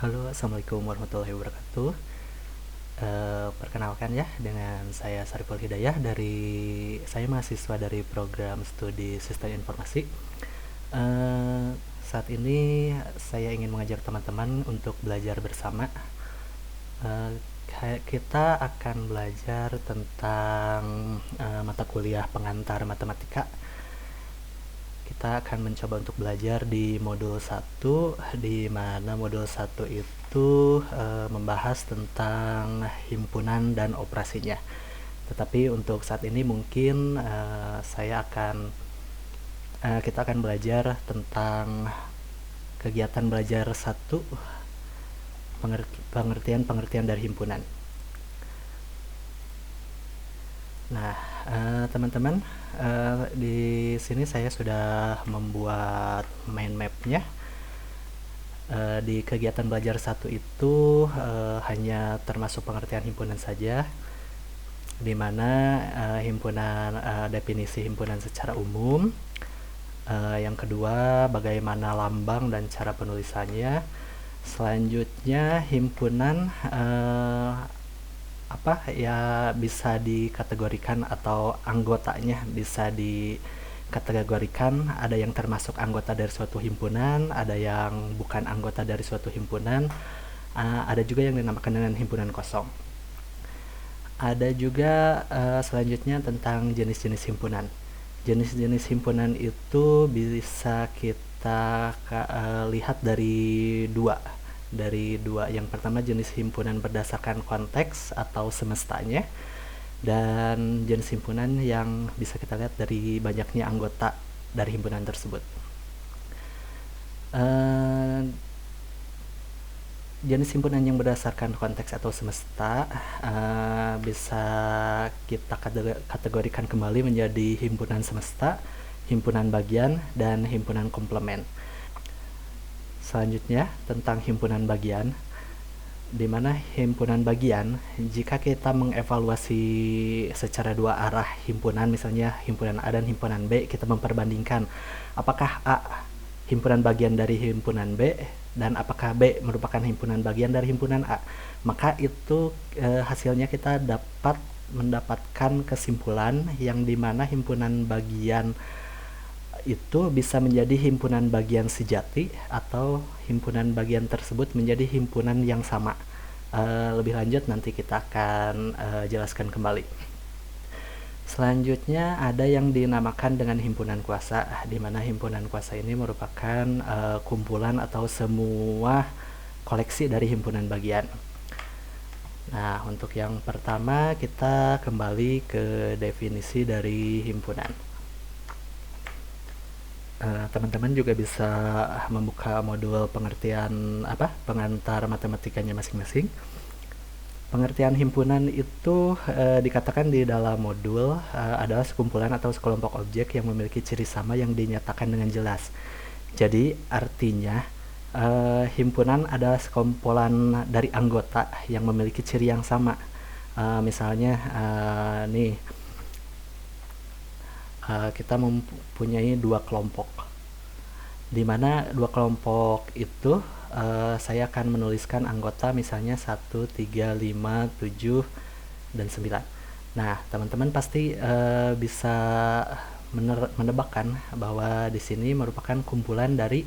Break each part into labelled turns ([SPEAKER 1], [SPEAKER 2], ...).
[SPEAKER 1] Halo, Assalamualaikum warahmatullahi wabarakatuh. Perkenalkan ya, dengan saya Sariful Hidayah saya mahasiswa dari program studi Sistem Informasi. Eh, Saat ini saya ingin mengajak teman-teman untuk belajar bersama. Eh, kita akan belajar tentang mata kuliah pengantar matematika. Kita akan mencoba untuk belajar di modul 1, di mana modul 1 itu membahas tentang himpunan dan operasinya. Tetapi untuk saat ini mungkin kita akan belajar tentang kegiatan belajar 1, pengertian dari himpunan. Nah, teman-teman, di sini saya sudah membuat mind map-nya. Di kegiatan belajar 1 itu hanya termasuk pengertian himpunan saja, di mana definisi himpunan secara umum. Yang kedua, bagaimana lambang dan cara penulisannya. Selanjutnya, himpunan bisa dikategorikan atau anggotanya bisa dikategorikan. Ada yang termasuk anggota dari suatu himpunan, ada yang bukan anggota dari suatu himpunan, ada juga yang dinamakan dengan himpunan kosong. Ada juga selanjutnya tentang jenis-jenis himpunan. Jenis-jenis himpunan itu bisa kita lihat dari dua. Yang pertama, jenis himpunan berdasarkan konteks atau semestanya, dan jenis himpunan yang bisa kita lihat dari banyaknya anggota dari himpunan tersebut. Jenis himpunan yang berdasarkan konteks atau semesta bisa kita kategorikan kembali menjadi himpunan semesta, himpunan bagian, dan himpunan komplement. Selanjutnya, tentang himpunan bagian, di mana himpunan bagian, jika kita mengevaluasi secara dua arah himpunan, misalnya himpunan A dan himpunan B, kita memperbandingkan apakah A himpunan bagian dari himpunan B dan apakah B merupakan himpunan bagian dari himpunan A, maka itu hasilnya kita dapat mendapatkan kesimpulan yang dimana himpunan bagian itu bisa menjadi himpunan bagian sejati atau himpunan bagian tersebut menjadi himpunan yang sama. Lebih lanjut nanti kita akan jelaskan kembali. Selanjutnya ada yang dinamakan dengan himpunan kuasa, di mana himpunan kuasa ini merupakan kumpulan atau semua koleksi dari himpunan bagian. Nah, untuk yang pertama kita kembali ke definisi dari himpunan. Teman-teman juga bisa membuka modul pengantar matematikanya masing-masing. Pengertian himpunan itu dikatakan di dalam modul adalah sekumpulan atau sekelompok objek yang memiliki ciri sama yang dinyatakan dengan jelas. Jadi artinya himpunan adalah sekumpulan dari anggota yang memiliki ciri yang sama. Misalnya kita mempunyai dua kelompok, di mana dua kelompok itu saya akan menuliskan anggota misalnya 1, 3, 5, 7, dan 9. Nah, teman-teman pasti bisa menebakkan bahwa di sini merupakan kumpulan dari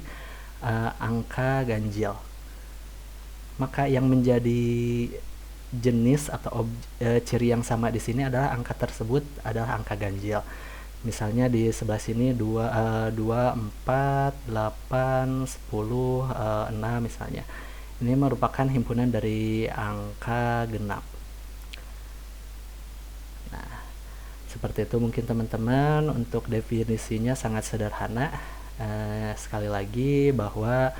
[SPEAKER 1] angka ganjil. Maka yang menjadi jenis atau ciri yang sama di sini adalah angka tersebut adalah angka ganjil. Misalnya di sebelah sini 2, 4, 8, 10, 6 misalnya. Ini merupakan himpunan dari angka genap. Nah, seperti itu mungkin teman-teman. Untuk definisinya sangat sederhana. Sekali lagi bahwa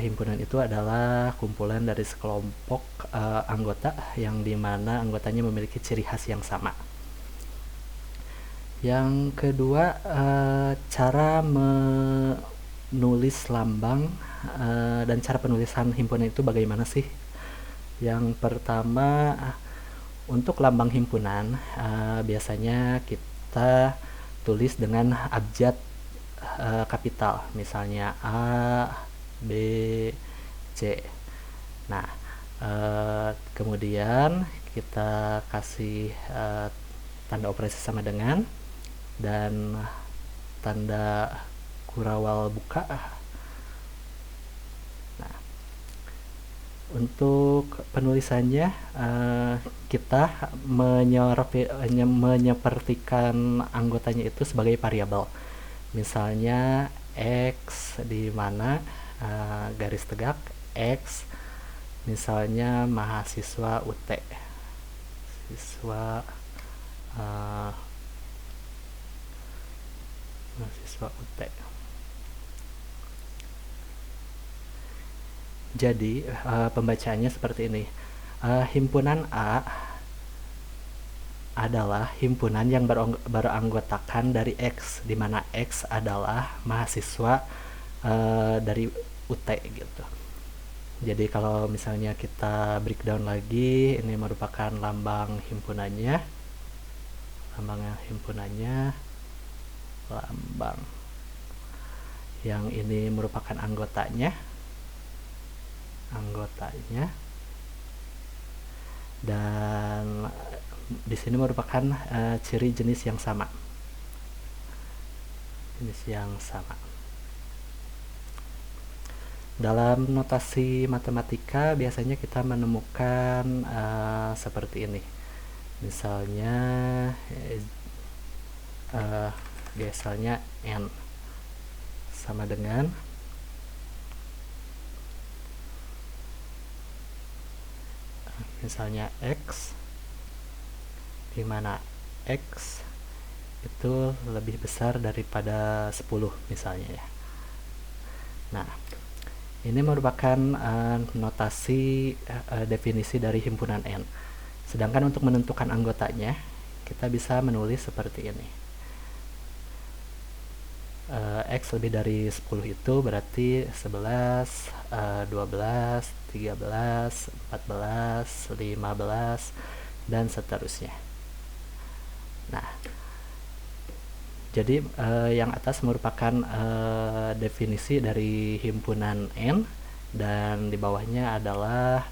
[SPEAKER 1] himpunan itu adalah kumpulan dari sekelompok anggota yang dimana anggotanya memiliki ciri khas yang sama. Yang kedua, cara menulis lambang dan cara penulisan himpunan itu bagaimana sih? Yang pertama, untuk lambang himpunan biasanya kita tulis dengan abjad kapital, misalnya A, B, C. Nah, kemudian kita kasih tanda operasi sama dengan dan tanda kurawal buka. Nah, untuk penulisannya kita menyepertikan anggotanya itu sebagai variabel. Misalnya X di mana garis tegak X, misalnya mahasiswa UT, mahasiswa UT. Jadi pembacaannya seperti ini. Himpunan A adalah himpunan yang beranggotakan dari X, di mana X adalah mahasiswa dari UT gitu. Jadi kalau misalnya kita breakdown lagi, ini merupakan lambang himpunannya, lambang yang ini merupakan anggotanya, dan di sini merupakan ciri jenis yang sama. Dalam notasi matematika biasanya kita menemukan seperti ini. Misalnya biasanya N sama dengan misalnya X, di mana X itu lebih besar daripada 10 misalnya ya. Nah, ini merupakan notasi definisi dari himpunan N. Sedangkan untuk menentukan anggotanya, kita bisa menulis seperti ini. X lebih dari 10 itu berarti 11, 12, 13, 14, 15, dan seterusnya. Nah, jadi yang atas merupakan definisi dari himpunan N, dan di bawahnya adalah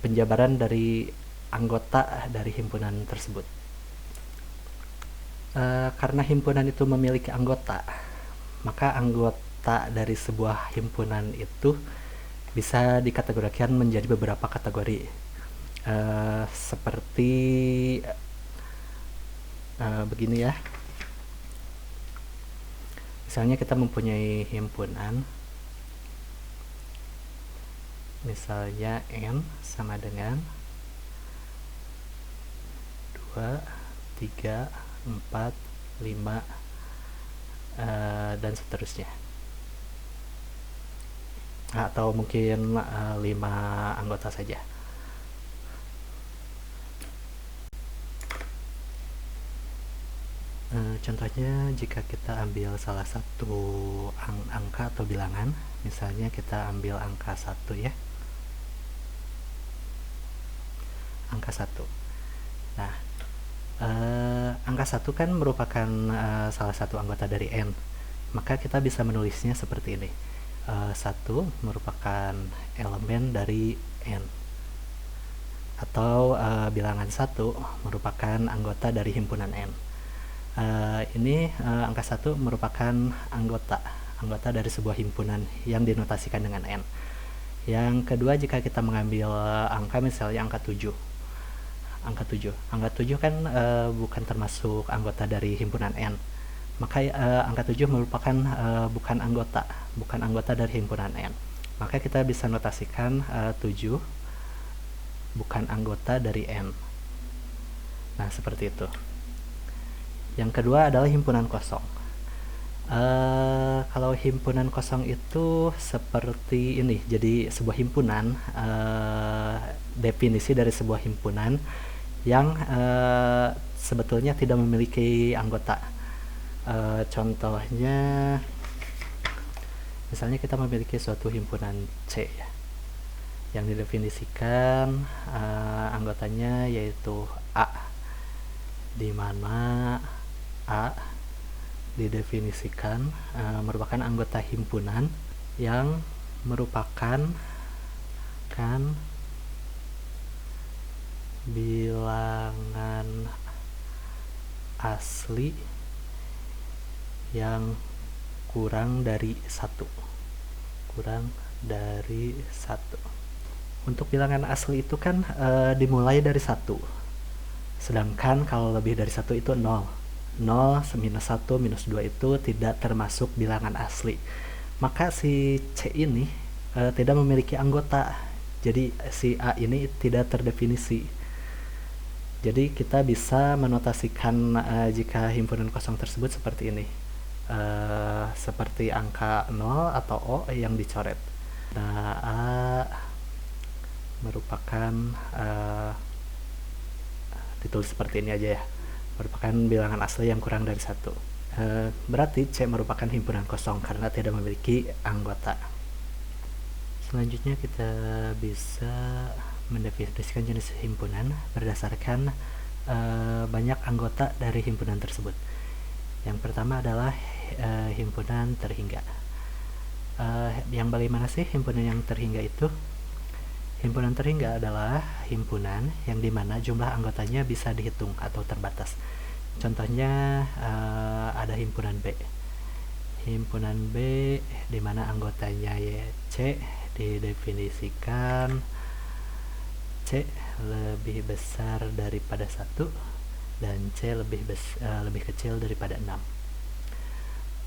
[SPEAKER 1] penjabaran dari anggota dari himpunan tersebut. Karena himpunan itu memiliki anggota, maka anggota dari sebuah himpunan itu bisa dikategorikan menjadi beberapa kategori, seperti begini ya. Misalnya kita mempunyai himpunan, misalnya N sama dengan 2, 3, 4, 5, dan seterusnya. Atau mungkin 5 anggota saja. Contohnya jika kita ambil salah satu angka atau bilangan, misalnya kita ambil angka 1 ya. Angka 1. Nah, angka 1 kan merupakan salah satu anggota dari N. Maka kita bisa menulisnya seperti ini. 1 merupakan elemen dari N. Atau bilangan 1 merupakan anggota dari himpunan N. Ini angka 1 merupakan anggota dari sebuah himpunan yang dinotasikan dengan N. Yang kedua, jika kita mengambil angka misalnya angka 7. Angka 7 kan bukan termasuk anggota dari himpunan N. Maka angka 7 merupakan bukan anggota dari himpunan N. Maka kita bisa notasikan 7 bukan anggota dari N. Nah, seperti itu. Yang kedua adalah himpunan kosong. Kalau himpunan kosong itu seperti ini. Jadi sebuah himpunan, definisi dari sebuah himpunan yang sebetulnya tidak memiliki anggota. Contohnya, misalnya kita memiliki suatu himpunan C ya, yang didefinisikan anggotanya yaitu A, di mana A didefinisikan merupakan anggota himpunan yang merupakan merupakan bilangan asli yang kurang dari 1. Untuk bilangan asli itu kan dimulai dari 1. Sedangkan kalau lebih dari 1 itu 0. 0, minus 1, minus 2 itu tidak termasuk bilangan asli. Maka si C ini tidak memiliki anggota. Jadi si A ini tidak terdefinisi. Jadi kita bisa menotasikan jika himpunan kosong tersebut seperti ini. Seperti angka 0 atau O yang dicoret. Nah, A merupakan ditulis seperti ini aja ya, merupakan bilangan asli yang kurang dari 1. Berarti C merupakan himpunan kosong karena tidak memiliki anggota. Selanjutnya kita bisa mendefinisikan jenis himpunan berdasarkan banyak anggota dari himpunan tersebut. Yang pertama adalah himpunan terhingga. Yang bagaimana sih himpunan yang terhingga itu? Himpunan terhingga adalah himpunan yang dimana jumlah anggotanya bisa dihitung atau terbatas. Contohnya ada himpunan B. Himpunan B dimana anggotanya C didefinisikan C lebih besar daripada 1 dan C lebih kecil daripada 6.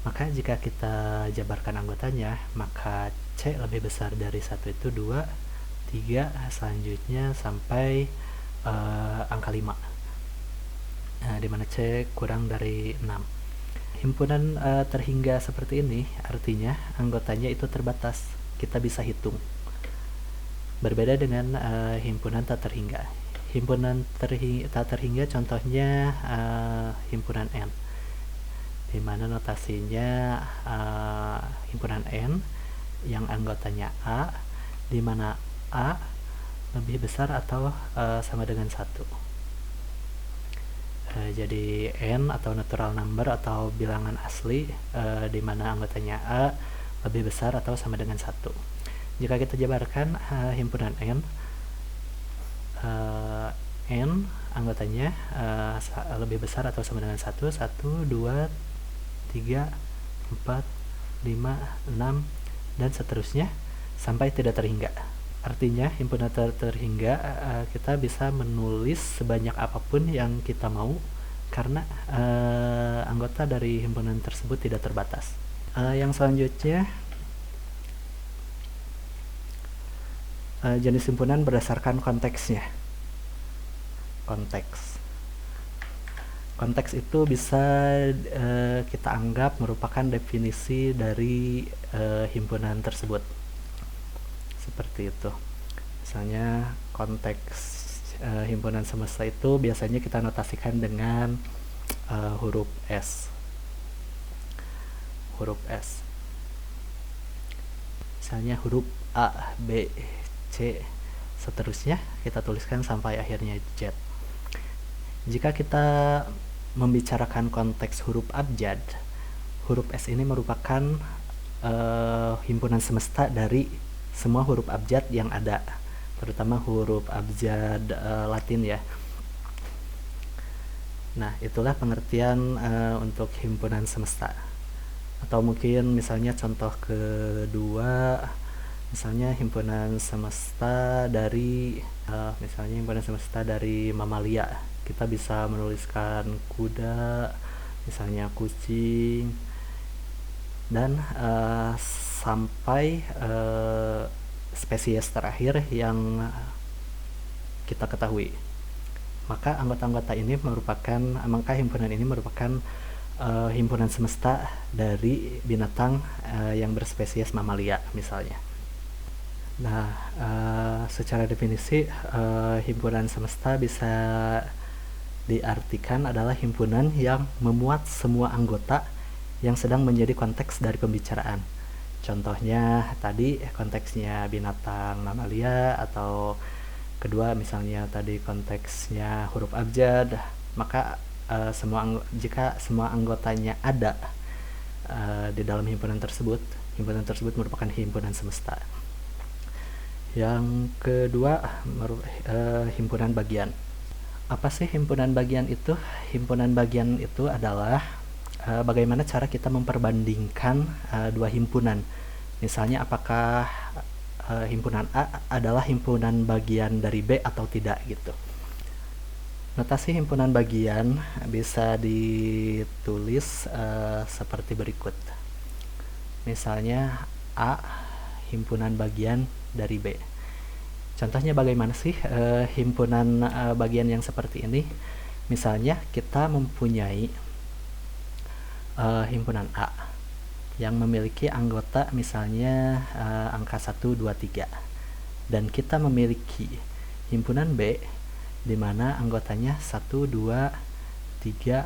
[SPEAKER 1] Maka jika kita jabarkan anggotanya, maka C lebih besar dari 1 itu 2, 3, selanjutnya sampai angka 5. Di mana C kurang dari 6. Himpunan terhingga seperti ini artinya anggotanya itu terbatas, kita bisa hitung. Berbeda dengan himpunan tak terhingga. Himpunan tak terhingga contohnya himpunan N, di mana notasinya himpunan N yang anggotanya A, di mana A lebih besar atau sama dengan 1. Jadi N atau natural number atau bilangan asli di mana anggotanya A lebih besar atau sama dengan 1. Jika kita jabarkan himpunan N, N anggotanya lebih besar atau sama dengan 1, 1, 2, 3, 4, 5, 6, dan seterusnya sampai tidak terhingga. Artinya himpunan terhingga kita bisa menulis sebanyak apapun yang kita mau karena anggota dari himpunan tersebut tidak terbatas. Yang selanjutnya jenis himpunan berdasarkan konteksnya. Konteks itu bisa kita anggap merupakan definisi dari himpunan tersebut. Seperti itu. Misalnya konteks himpunan semesta itu biasanya kita notasikan dengan huruf S. Misalnya huruf A, B, C, seterusnya kita tuliskan sampai akhirnya Z. Jika kita membicarakan konteks huruf abjad, huruf S ini merupakan himpunan semesta dari semua huruf abjad yang ada, terutama huruf abjad Latin ya. Nah, itulah pengertian untuk himpunan semesta. Atau mungkin misalnya contoh kedua, misalnya himpunan semesta dari mamalia. Kita bisa menuliskan kuda, misalnya kucing, dan sampai spesies terakhir yang kita ketahui. Maka himpunan ini merupakan himpunan semesta dari binatang yang berspesies mamalia misalnya. Nah, secara definisi himpunan semesta bisa diartikan adalah himpunan yang memuat semua anggota yang sedang menjadi konteks dari pembicaraan. Contohnya tadi konteksnya binatang mamalia, atau kedua misalnya tadi konteksnya huruf abjad. Maka jika semua anggotanya ada di dalam himpunan tersebut merupakan himpunan semesta. Yang kedua, himpunan bagian. Apa sih himpunan bagian itu? Himpunan bagian itu adalah bagaimana cara kita memperbandingkan dua himpunan. Misalnya apakah himpunan A adalah himpunan bagian dari B atau tidak gitu. Notasi himpunan bagian bisa ditulis seperti berikut. Misalnya A himpunan bagian dari B. Contohnya bagaimana sih himpunan bagian yang seperti ini? Misalnya kita mempunyai himpunan A yang memiliki anggota misalnya angka 1, 2, 3. Dan kita memiliki himpunan B di mana anggotanya 1, 2, 3,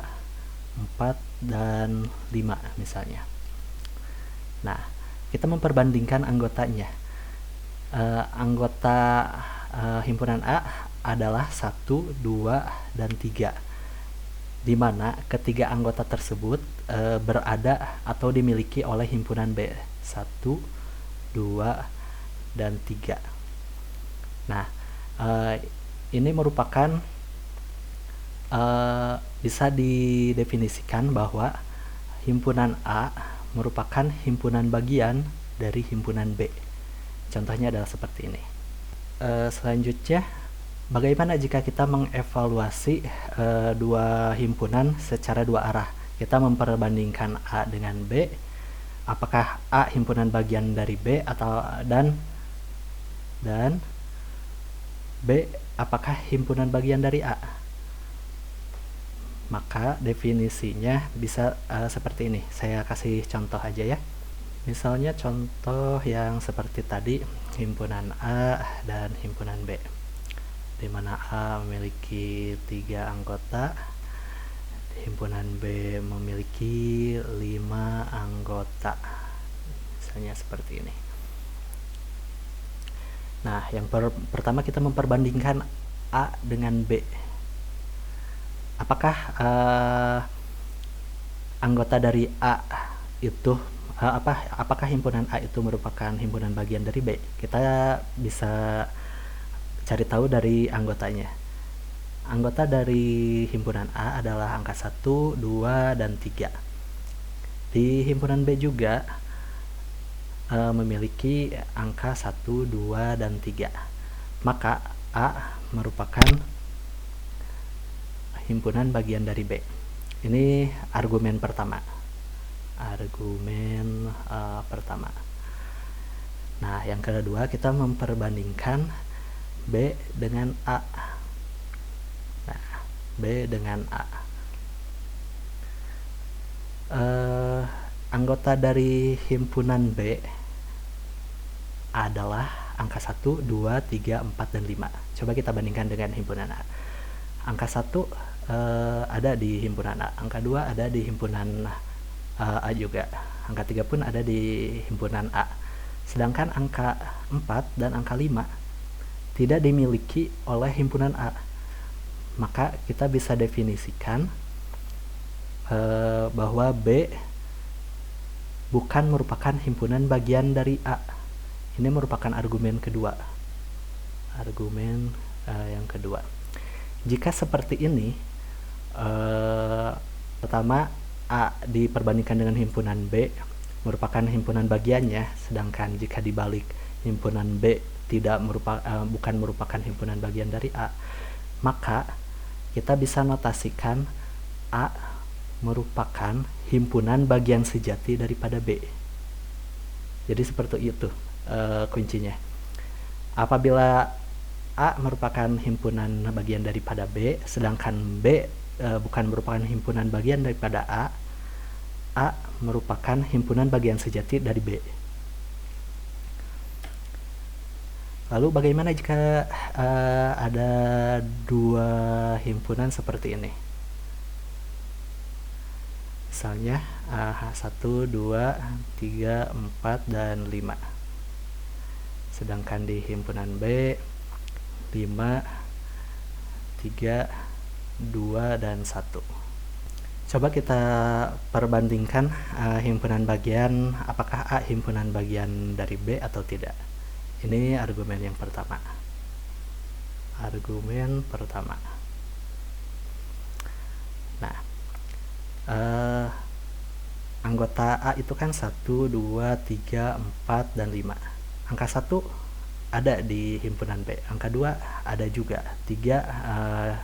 [SPEAKER 1] 4, dan 5 misalnya. Nah, kita memperbandingkan anggotanya. Anggota himpunan A adalah 1, 2, dan 3, di mana ketiga anggota tersebut berada atau dimiliki oleh himpunan B 1, 2, dan 3. Nah, ini merupakan bisa didefinisikan bahwa himpunan A merupakan himpunan bagian dari himpunan B. Contohnya adalah seperti ini. Selanjutnya, bagaimana jika kita mengevaluasi dua himpunan secara dua arah? Kita memperbandingkan A dengan B. Apakah A himpunan bagian dari B atau dan B apakah himpunan bagian dari A? Maka definisinya bisa seperti ini. Saya kasih contoh aja ya. Misalnya contoh yang seperti tadi, himpunan A dan himpunan B, di mana A memiliki 3 anggota, himpunan B memiliki 5 anggota. Misalnya seperti ini. Nah, yang pertama kita memperbandingkan A dengan B. Apakah anggota dari A itu apakah himpunan A itu merupakan himpunan bagian dari B? Kita bisa cari tahu dari anggotanya. Anggota dari himpunan A adalah angka 1, 2, dan 3. Di himpunan B juga memiliki angka 1, 2, dan 3. Maka A merupakan himpunan bagian dari B. Ini argumen pertama. Nah, yang kedua kita memperbandingkan B dengan A. Nah, B dengan A. Anggota dari himpunan B adalah angka 1, 2, 3, 4, dan 5. Coba kita bandingkan dengan himpunan A. Angka 1 ada di himpunan A. Angka 2 ada di himpunan A juga. Angka 3 pun ada di himpunan A. Sedangkan angka 4 dan angka 5 tidak dimiliki oleh himpunan A. Maka kita bisa definisikan bahwa B bukan merupakan himpunan bagian dari A. Ini merupakan argumen kedua. Argumen yang kedua. Jika seperti ini, pertama A diperbandingkan dengan himpunan B merupakan himpunan bagiannya, sedangkan jika dibalik himpunan B bukan merupakan himpunan bagian dari A, maka kita bisa notasikan A merupakan himpunan bagian sejati daripada B. Jadi seperti itu kuncinya. Apabila A merupakan himpunan bagian daripada B, sedangkan B bukan merupakan himpunan bagian daripada A merupakan himpunan bagian sejati dari B. Lalu bagaimana jika ada dua himpunan seperti ini? Misalnya 1, 2, 3, 4, dan 5. Sedangkan di himpunan B 5, 3, 2, dan 1. Coba kita perbandingkan himpunan bagian, apakah A himpunan bagian dari B atau tidak. Ini argumen yang pertama. Argumen pertama. Nah, anggota A itu kan 1, 2, 3, 4, dan 5. Angka 1 ada di himpunan B. Angka 2 ada juga. 3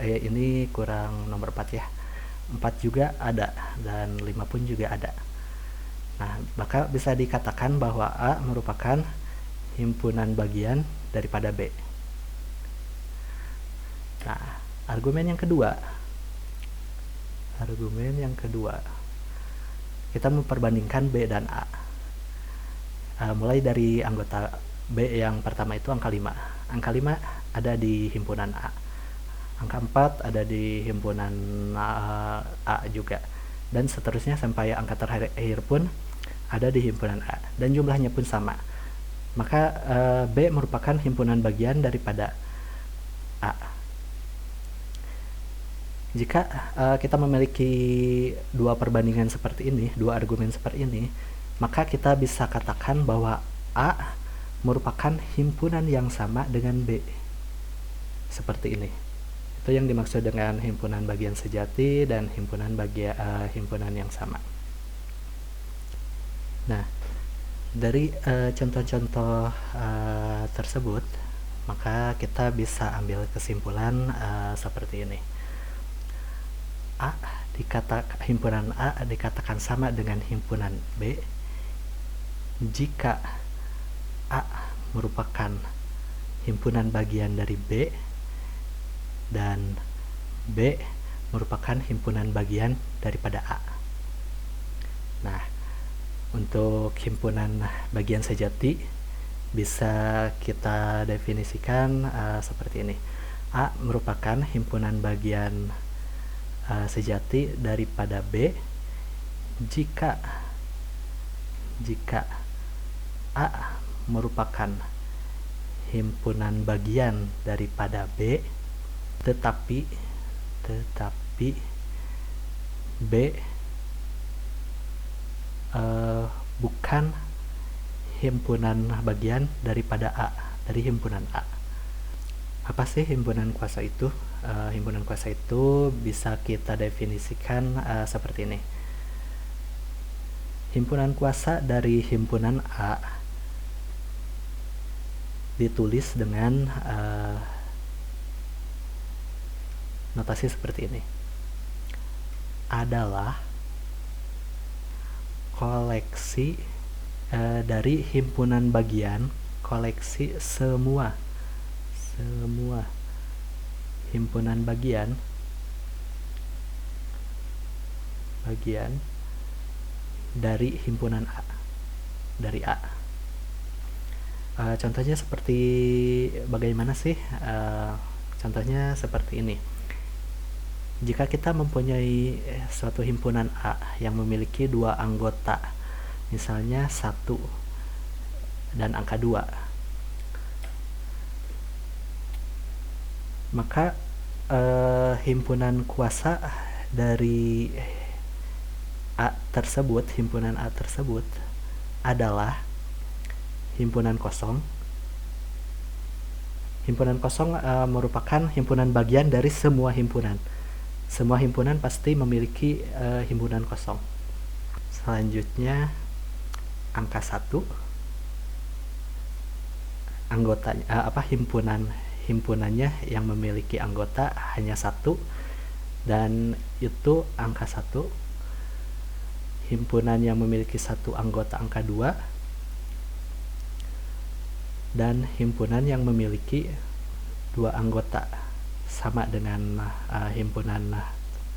[SPEAKER 1] ini kurang nomor 4 ya. 4 juga ada, dan 5 pun juga ada. Nah, maka bisa dikatakan bahwa A merupakan himpunan bagian daripada B. Nah, argumen yang kedua. Kita memperbandingkan B dan A. Mulai dari anggota B yang pertama itu angka 5. Angka 5 ada di himpunan A. Angka 4 ada di himpunan A juga. Dan seterusnya sampai angka terakhir pun ada di himpunan A. Dan jumlahnya pun sama. Maka B merupakan himpunan bagian daripada A. Jika kita memiliki dua perbandingan seperti ini, dua argumen seperti ini, maka kita bisa katakan bahwa A merupakan himpunan yang sama dengan B. Seperti ini. Itu yang dimaksud dengan himpunan bagian sejati dan himpunan yang sama. Nah, dari contoh-contoh tersebut, maka kita bisa ambil kesimpulan seperti ini. Himpunan A dikatakan sama dengan himpunan B jika A merupakan himpunan bagian dari B dan B merupakan himpunan bagian daripada A. Nah, untuk himpunan bagian sejati bisa kita definisikan seperti ini. A merupakan himpunan bagian sejati daripada B jika A merupakan himpunan bagian daripada B tetapi B bukan himpunan bagian daripada A, dari himpunan A. Apa sih himpunan kuasa itu? Himpunan kuasa itu bisa kita definisikan seperti ini. Himpunan kuasa dari himpunan A ditulis dengan notasi seperti ini. Adalah koleksi dari himpunan bagian, koleksi semua himpunan bagian dari himpunan A, dari A. Contohnya seperti bagaimana sih? Contohnya seperti ini. Jika kita mempunyai suatu himpunan A yang memiliki dua anggota, misalnya 1 dan angka 2, maka himpunan kuasa dari himpunan A tersebut adalah himpunan kosong. Himpunan kosong merupakan himpunan bagian dari semua himpunan. Semua himpunan pasti memiliki himpunan kosong. Selanjutnya angka 1, anggotanya himpunannya yang memiliki anggota hanya 1, dan itu angka 1. Himpunan yang memiliki 1 anggota angka 2, dan himpunan yang memiliki 2 anggota sama dengan himpunan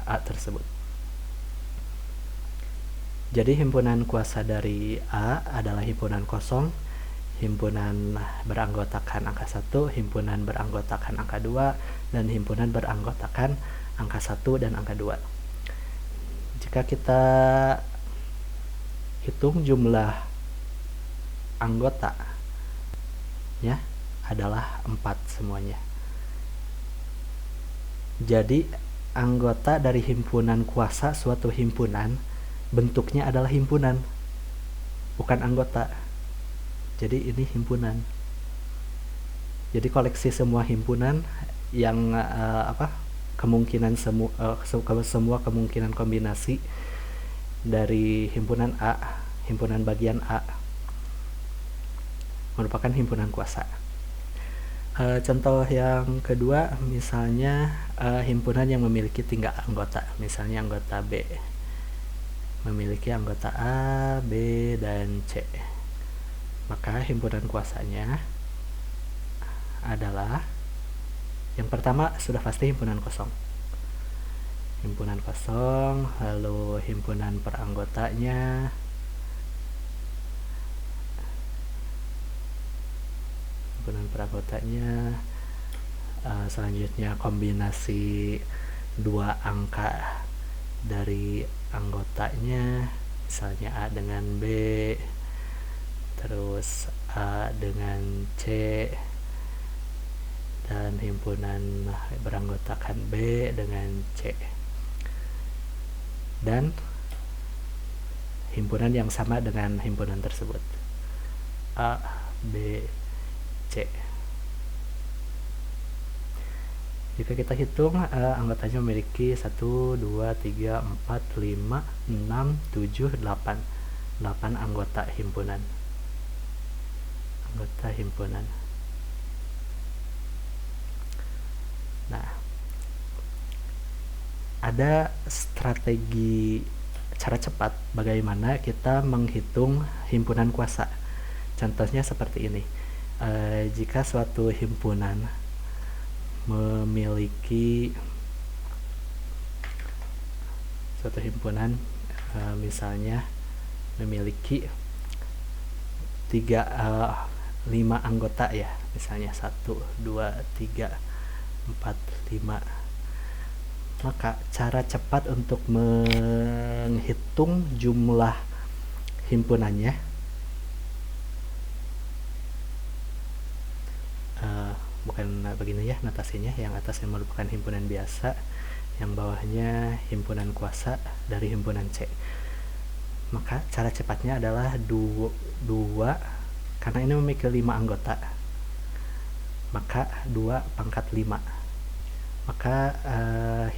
[SPEAKER 1] A tersebut. Jadi himpunan kuasa dari A adalah himpunan kosong, himpunan beranggotakan angka 1, himpunan beranggotakan angka 2, dan himpunan beranggotakan angka 1 dan angka 2. Jika kita hitung jumlah anggota ya adalah 4 semuanya. Jadi anggota dari himpunan kuasa suatu himpunan bentuknya adalah himpunan, bukan anggota. Jadi ini himpunan. Jadi koleksi semua himpunan yang kemungkinan semua kemungkinan kombinasi dari himpunan A, himpunan bagian A merupakan himpunan kuasa. Contoh yang kedua, misalnya himpunan yang memiliki 3 anggota, misalnya anggota B memiliki anggota A, B, dan C. Maka himpunan kuasanya adalah, yang pertama sudah pasti himpunan kosong. Himpunan kosong, lalu himpunan per anggotanya, selanjutnya kombinasi 2 angka dari anggotanya, misalnya A dengan B, terus A dengan C, dan himpunan beranggotakan B dengan C, dan himpunan yang sama dengan himpunan tersebut, A, B, C. Jika kita hitung, anggotanya memiliki 1, 2, 3, 4, 5, 6, 7, 8 anggota himpunan. Nah, ada strategi cara cepat bagaimana kita menghitung himpunan kuasa. Contohnya seperti ini. Jika suatu himpunan misalnya memiliki 5 anggota ya, misalnya 1, 2, 3, 4, 5. Maka cara cepat untuk menghitung jumlah himpunannya bukan begini ya notasinya. Yang atas yang merupakan himpunan biasa, yang bawahnya himpunan kuasa dari himpunan C. Maka cara cepatnya adalah 2, karena ini memiliki 5 anggota, maka 2 pangkat 5. Maka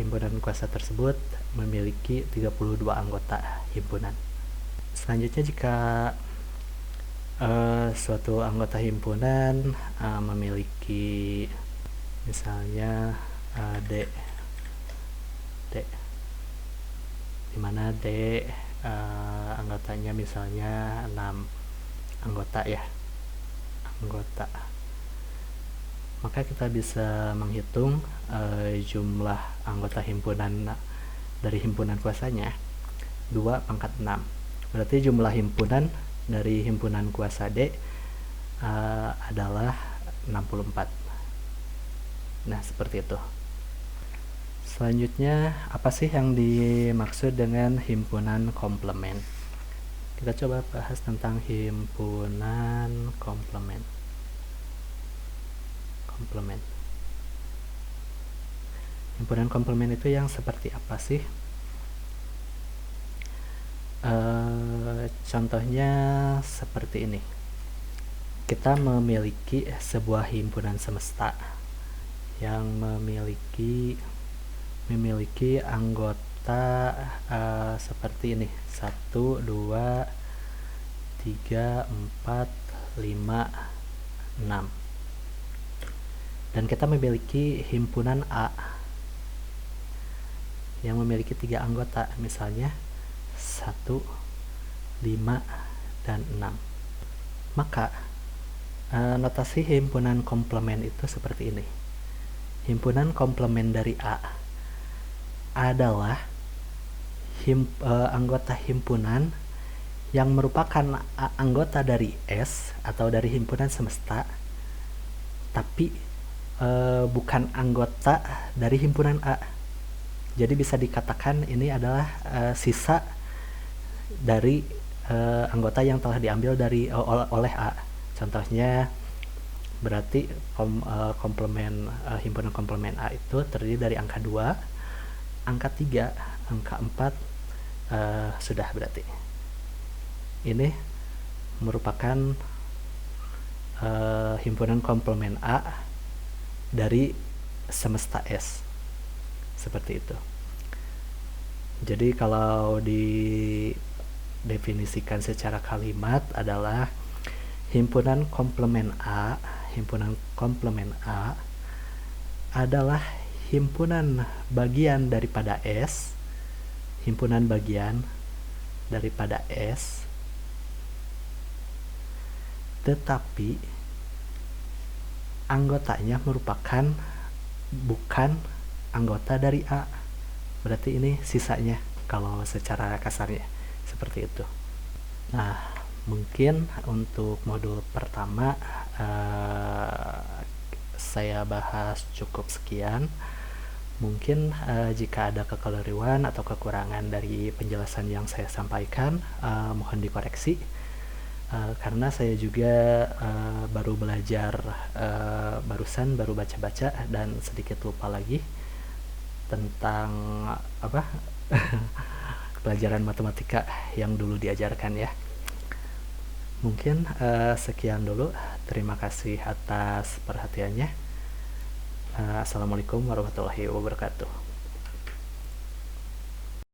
[SPEAKER 1] himpunan kuasa tersebut memiliki 32 anggota himpunan. Selanjutnya, jika suatu anggota himpunan memiliki misalnya D, dimana D anggotanya misalnya 6 anggota ya, maka kita bisa menghitung jumlah anggota himpunan dari himpunan kuasanya 2 pangkat 6. Berarti jumlah himpunan dari himpunan kuasa D adalah 64. Nah, seperti itu. Selanjutnya, apa sih yang dimaksud dengan himpunan komplement? Kita coba bahas tentang himpunan komplement. Himpunan komplement itu yang seperti apa sih? Contohnya seperti ini. Kita memiliki sebuah himpunan semesta yang memiliki anggota seperti ini: 1, 2, 3, 4, 5, 6. Dan kita memiliki himpunan A yang memiliki 3 anggota, misalnya 1, 5, dan 6. Maka notasi himpunan komplement itu seperti ini. Himpunan komplement dari A adalah anggota himpunan yang merupakan anggota dari S atau dari himpunan semesta, tapi bukan anggota dari himpunan A. Jadi bisa dikatakan ini adalah sisa dari anggota yang telah diambil oleh A. Contohnya berarti himpunan komplement A itu terdiri dari angka 2, angka 3, angka 4, sudah berarti. Ini merupakan himpunan komplement A dari semesta S, seperti itu. Jadi kalau didefinisikan secara kalimat adalah himpunan komplement A adalah himpunan bagian daripada S, himpunan bagian daripada S, tetapi anggotanya merupakan bukan anggota dari A. Berarti ini sisanya kalau secara kasarnya seperti itu. Nah, mungkin untuk modul pertama saya bahas cukup sekian. Mungkin jika ada kekeliruan atau kekurangan dari penjelasan yang saya sampaikan, mohon dikoreksi. Karena saya juga baru belajar, baru baca-baca dan sedikit lupa lagi tentang pelajaran matematika yang dulu diajarkan ya. Mungkin sekian dulu. Terima kasih atas perhatiannya. Assalamualaikum warahmatullahi wabarakatuh.